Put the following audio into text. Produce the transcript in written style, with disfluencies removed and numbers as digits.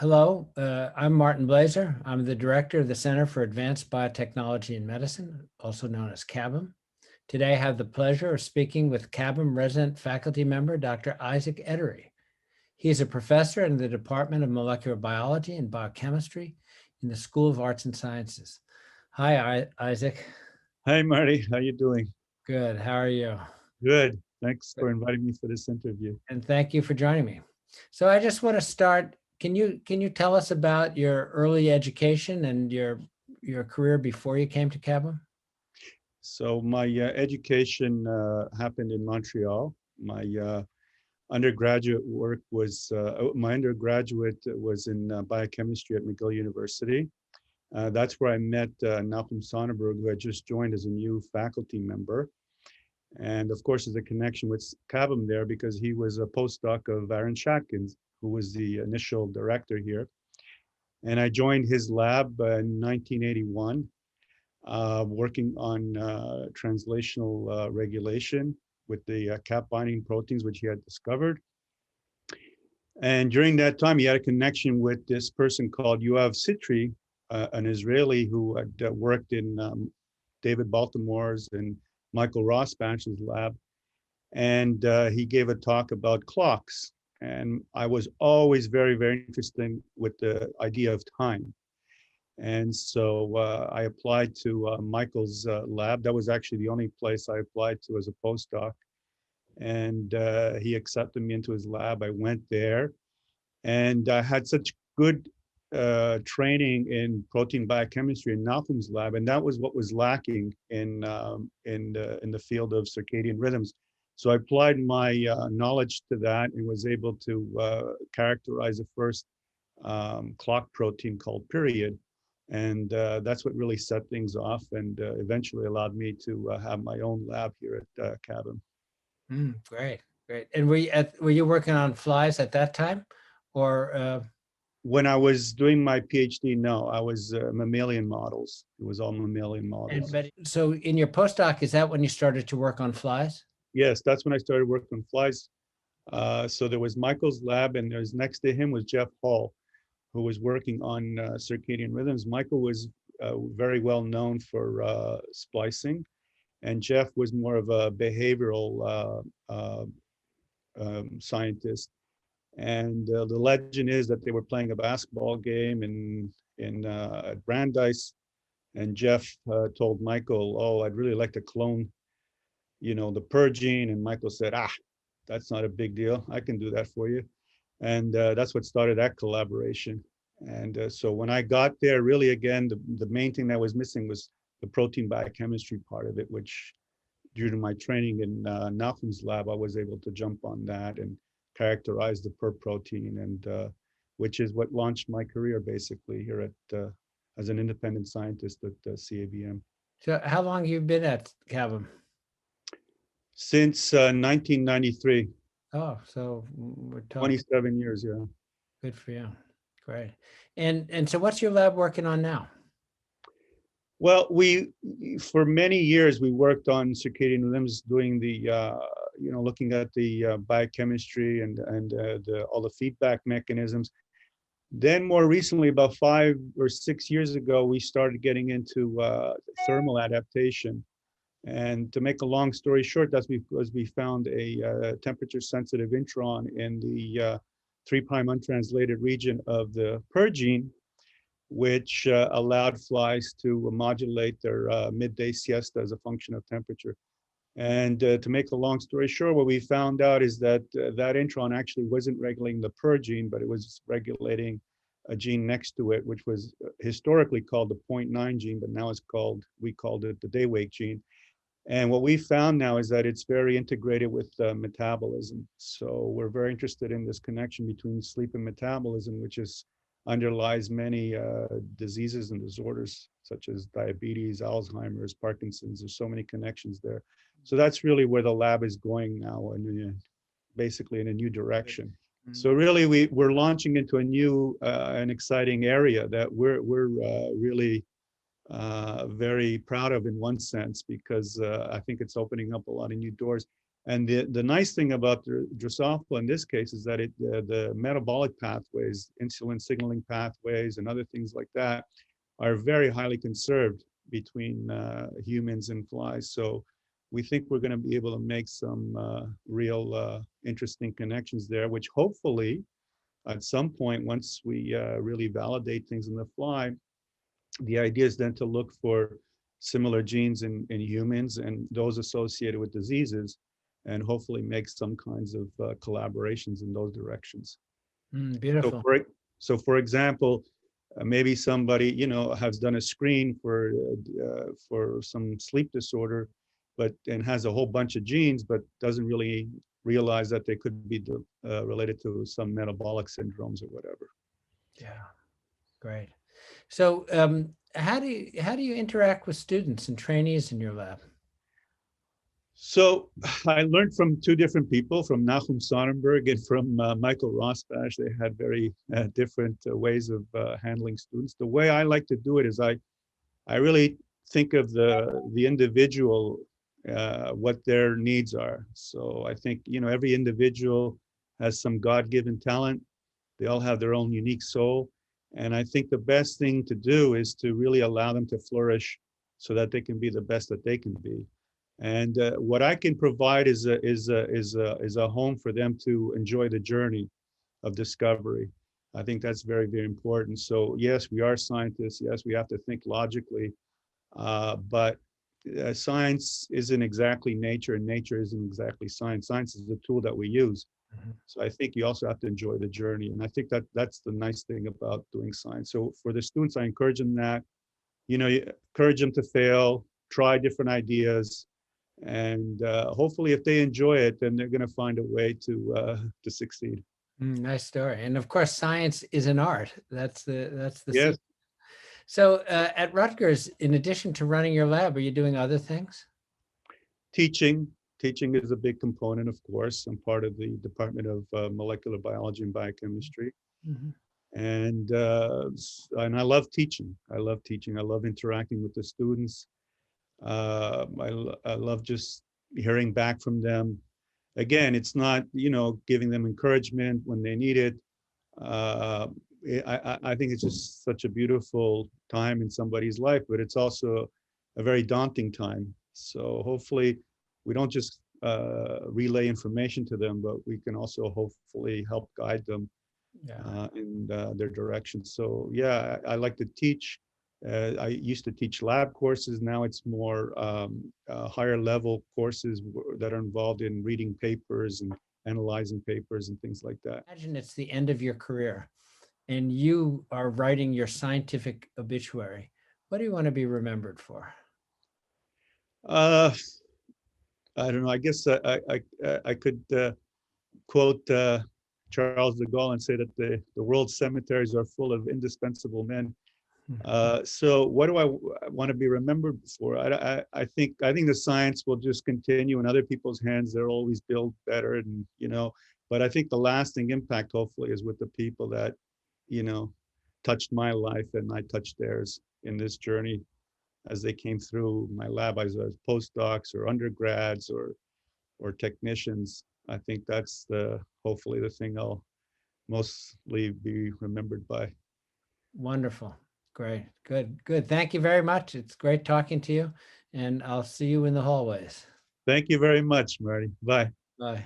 Hello, I'm Martin Blaser. I'm the director of the Center for Advanced Biotechnology in Medicine, also known as CABM. Today, I have the pleasure of speaking with CABM resident faculty member, Dr. Isaac Edery. He is a professor in the Department of Molecular Biology and Biochemistry in the School of Arts and Sciences. Hi, Isaac. Hi, Marty. How you doing? Good. How are you? Good. Thanks for inviting me for this interview. And thank you for joining me. So I just want to start. Can you tell us about your early education and your career before you came to CABM? So my education happened in Montreal. My undergraduate work was my undergraduate was in biochemistry at McGill University. That's where I met Malcolm Sonnenberg, who had just joined as a new faculty member. And of course, there's a connection with CABM there because he was a postdoc of Aaron Shatkins, who was the initial director here. And I joined his lab in 1981, working on translational regulation with the cap binding proteins, which he had discovered. And during that time, he had a connection with this person called Yoav Sitri, an Israeli who had worked in David Baltimore's and Michael Rosbach's lab. And he gave a talk about clocks. And I was always very, very interested with the idea of time. And so I applied to Michael's lab. That was actually the only place I applied to as a postdoc. And he accepted me into his lab. I went there and I had such good training in protein biochemistry in Malcolm's lab. And that was what was lacking in the field of circadian rhythms. So I applied my knowledge to that and was able to characterize the first clock protein called period. And that's what really set things off and eventually allowed me to have my own lab here at CABM. Great, great. And were you working on flies at that time, or? When I was doing my PhD, no, I was mammalian models. It was all mammalian models. So in your postdoc, is that when you started to work on flies? Yes, that's when I started working on flies. So there was Michael's lab, and there's next to him was Jeff Hall, who was working on circadian rhythms. Michael was very well known for splicing, and Jeff was more of a behavioral scientist. And the legend is that they were playing a basketball game at Brandeis, and Jeff told Michael, "Oh, I'd really like to clone, the PER gene." And Michael said, "That's not a big deal. I can do that for you." And that's what started that collaboration. And so when I got there, really, again, the main thing that was missing was the protein biochemistry part of it, which due to my training in Malcolm's lab, I was able to jump on that and characterize the PER protein, and which is what launched my career basically here at as an independent scientist at CABM. So how long have you been at CABM? Since 1993. Oh, so we're talking 27 years, yeah. Good for you. Great. And so what's your lab working on now? Well, for many years, we worked on circadian rhythms, doing the, looking at the biochemistry and all the feedback mechanisms. Then more recently, about 5 or 6 years ago, we started getting into thermal adaptation. And to make a long story short, that's because we found a temperature-sensitive intron in the 3' untranslated region of the PER gene, which allowed flies to modulate their midday siesta as a function of temperature. And to make a long story short, what we found out is that that intron actually wasn't regulating the PER gene, but it was regulating a gene next to it, which was historically called the 0.9 gene, but now we called it the day-wake gene. And what we found now is that it's very integrated with metabolism. So we're very interested in this connection between sleep and metabolism, which underlies many diseases and disorders such as diabetes, Alzheimer's, Parkinson's. There's so many connections there. So that's really where the lab is going now, and basically in a new direction. So really, we're launching into a new and exciting area that we're really very proud of in one sense, because I think it's opening up a lot of new doors. And the nice thing about the Drosophila in this case is that the metabolic pathways, insulin signaling pathways, and other things like that are very highly conserved between humans and flies. So we think we're going to be able to make some real interesting connections there, which hopefully at some point, once we really validate things in the fly, the idea is then to look for similar genes in humans and those associated with diseases, and hopefully make some kinds of collaborations in those directions. So Beautiful. for example, maybe somebody has done a screen for some sleep disorder, and has a whole bunch of genes, but doesn't really realize that they could be related to some metabolic syndromes or whatever. Yeah, great. So how do you interact with students and trainees in your lab? So I learned from two different people, from Nachum Sonnenberg and from Michael Rosbash. They had very different ways of handling students. The way I like to do it is I really think of the individual, what their needs are. So I think, every individual has some God-given talent. They all have their own unique soul. And I think the best thing to do is to really allow them to flourish so that they can be the best that they can be. And what I can provide is a home for them to enjoy the journey of discovery. I think that's very, very important. So yes, we are scientists. Yes, we have to think logically, but science isn't exactly nature, and nature isn't exactly science. Science is the tool that we use. Mhm. So I think you also have to enjoy the journey. And I think that's the nice thing about doing science. So for the students, I encourage them that, you encourage them to fail, try different ideas, and hopefully if they enjoy it, then they're going to find a way to succeed. Nice story. And of course, science is an art. That's the Yes, secret. So at Rutgers, in addition to running your lab, are you doing other things? teaching. Teaching is a big component, of course. I'm part of the Department of Molecular Biology and Biochemistry. Mhm. And I love teaching. I love teaching. I love interacting with the students. I love just hearing back from them. Again, it's not, giving them encouragement when they need it. Uh, I think it's just such a beautiful time in somebody's life, but it's also a very daunting time. So hopefully we don't just relay information to them, but we can also hopefully help guide them Yeah. in their direction. So yeah, I like to teach. I used to teach lab courses. Now it's more higher level courses that are involved in reading papers and analyzing papers and things like that. Imagine it's the end of your career and you are writing your scientific obituary. What do you want to be remembered for? Uh, I don't know. I guess I could quote Charles de Gaulle and say that the world's cemeteries are full of indispensable men. So what do I want to be remembered for? I think the science will just continue in other people's hands. They'll always build better, and but I think the lasting impact, hopefully, is with the people that you know touched my life and I touched theirs in this journey as they came through my lab as postdocs or undergrads or technicians. I think that's hopefully the thing I'll mostly be remembered by. Wonderful. Great. Good. Good. Thank you very much. It's great talking to you, and I'll see you in the hallways. Thank you very much, Marty. Bye. Bye.